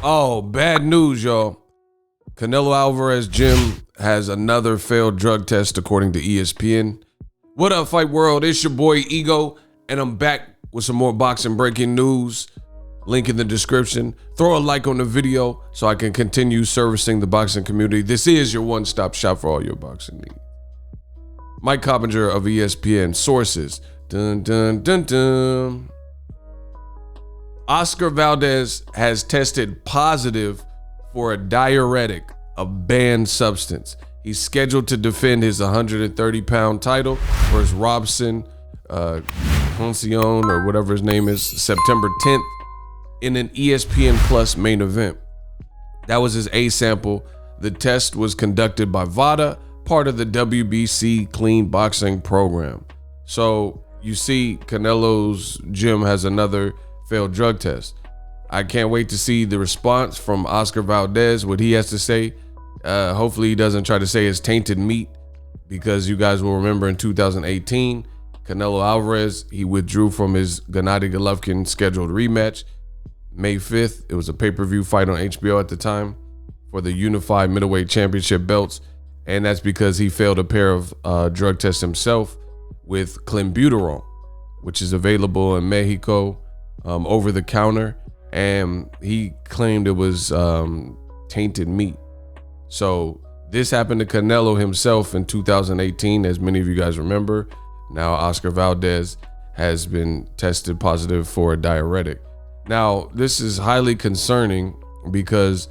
Oh, bad news, y'all. Canelo Alvarez gym has another failed drug test according to ESPN. What up, Fight World? It's your boy Ego, and I'm back with some more boxing breaking news. Link in the description. Throw a like on the video so I can continue servicing the boxing community. This is your one-stop shop for all your boxing needs. Mike Coppinger of ESPN. Sources. Dun, dun, dun, dun. Oscar Valdez has tested positive for a diuretic, a banned substance. He's scheduled to defend his 130-pound title versus Robson Concion, or whatever his name is, September 10th in an ESPN Plus main event. That was his A sample. The test was conducted by VADA, part of the WBC Clean Boxing program. So you see Canelo's gym has another failed drug test. I can't wait to see the response from Oscar Valdez, what he has to say. Hopefully he doesn't try to say it's tainted meat, because you guys will remember in 2018, Canelo Alvarez, he withdrew from his Gennady Golovkin scheduled rematch. May 5th, it was a pay-per-view fight on HBO at the time for the unified middleweight championship belts. And that's because he failed a pair of drug tests himself with clenbuterol, which is available in Mexico over the counter. And he claimed it was tainted meat. So this happened to Canelo himself in 2018, as many of you guys remember. Now Oscar Valdez has been tested positive for a diuretic. Now, this is highly concerning because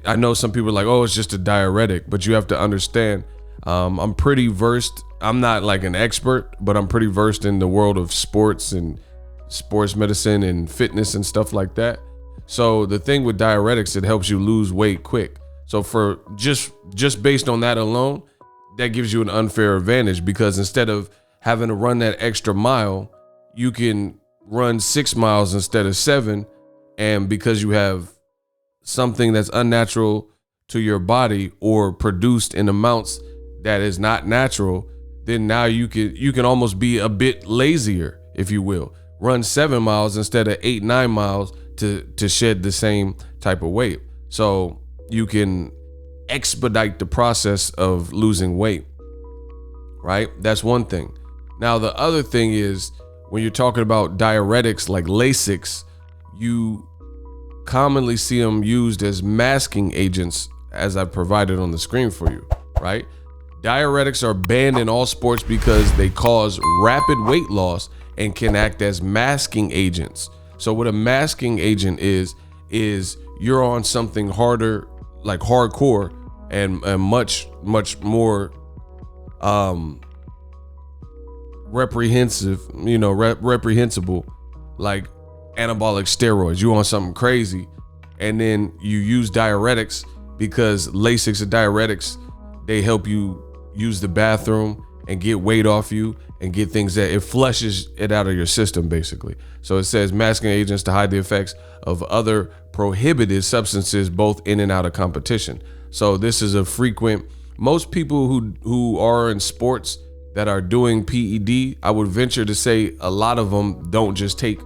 I know some people are like, oh, it's just a diuretic, but you have to understand, I'm pretty versed. I'm not like an expert, but I'm pretty versed in the world of sports and sports medicine and fitness and stuff like that. So the thing with diuretics, it helps you lose weight quick. So for just based on that alone, that gives you an unfair advantage, because instead of having to run that extra mile, you can run 6 miles instead of 7. And because you have something that's unnatural to your body or produced in amounts that is not natural, then now you can almost be a bit lazier, if you will. Run 7 miles instead of 8-9 miles to shed the same type of weight. So you can expedite the process of losing weight, right? That's one thing. Now, the other thing is, when you're talking about diuretics like Lasix, you commonly see them used as masking agents, as I provided on the screen for you, right? Diuretics are banned in all sports because they cause rapid weight loss and can act as masking agents. So what a masking agent is you're on something harder, like hardcore, and much more reprehensible, like anabolic steroids. You on something crazy, and then you use diuretics because Lasix and diuretics, they help you use the bathroom and get weight off you and get things that it flushes it out of your system, basically. So it says masking agents to hide the effects of other prohibited substances both in and out of competition. So this is a frequent, most people who are in sports that are doing PED, I would venture to say a lot of them don't just take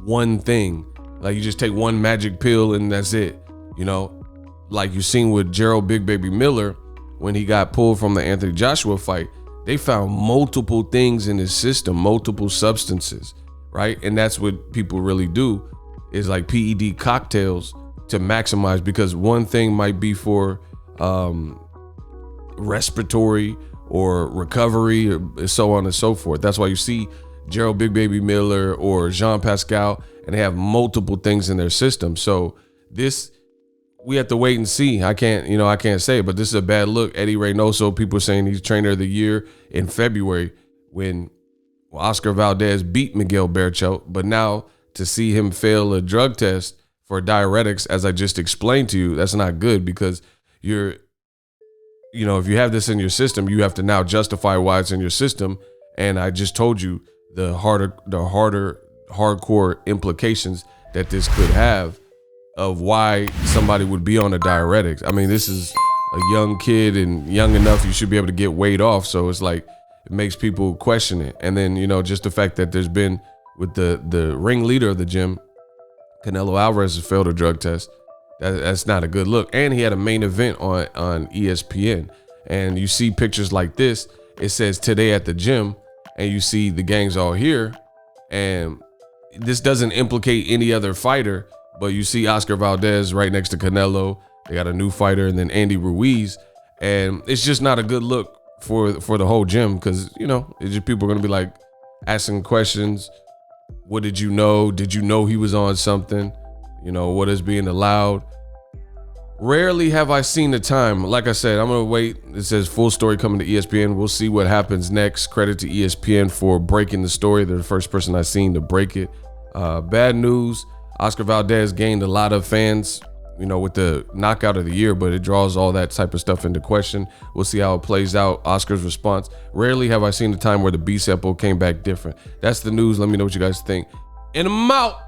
one thing. Like, you just take one magic pill and that's it. You know, like you've seen with Gerald Big Baby Miller, when he got pulled from the Anthony Joshua fight, they found multiple things in his system, multiple substances, right? And that's what people really do, is like PED cocktails to maximize, because one thing might be for respiratory or recovery, or so on and so forth. That's why you see Gerald Big Baby Miller or Jean Pascal, and they have multiple things in their system. So this, we have to wait and see. I can't say, but this is a bad look. Eddie Reynoso, people are saying he's trainer of the year in February when Oscar Valdez beat Miguel Berchelt. But now to see him fail a drug test for diuretics, as I just explained to you, that's not good, because if you have this in your system, you have to now justify why it's in your system. And I just told you the hardcore implications that this could have of why somebody would be on a diuretics. I mean, this is a young kid, and young enough, you should be able to get weight off. So it's like, it makes people question it. And then, just the fact that there's been, with the ringleader of the gym, Canelo Alvarez, has failed a drug test. That's not a good look. And he had a main event on ESPN. And you see pictures like this. It says today at the gym, and you see the gangs all here. And this doesn't implicate any other fighter, but you see Oscar Valdez right next to Canelo. They got a new fighter, and then Andy Ruiz. And it's just not a good look for the whole gym, because, you know, it's just people are going to be like asking questions. What did you know? Did you know he was on something? You know, what is being allowed? Rarely have I seen the time. Like I said, I'm going to wait. It says full story coming to ESPN. We'll see what happens next. Credit to ESPN for breaking the story. They're the first person I've seen to break it. Bad news. Oscar Valdez gained a lot of fans, you know, with the knockout of the year, but it draws all that type of stuff into question. We'll see how it plays out. Oscar's response. Rarely have I seen the time where the Beast Epo came back different. That's the news. Let me know what you guys think. And I'm out.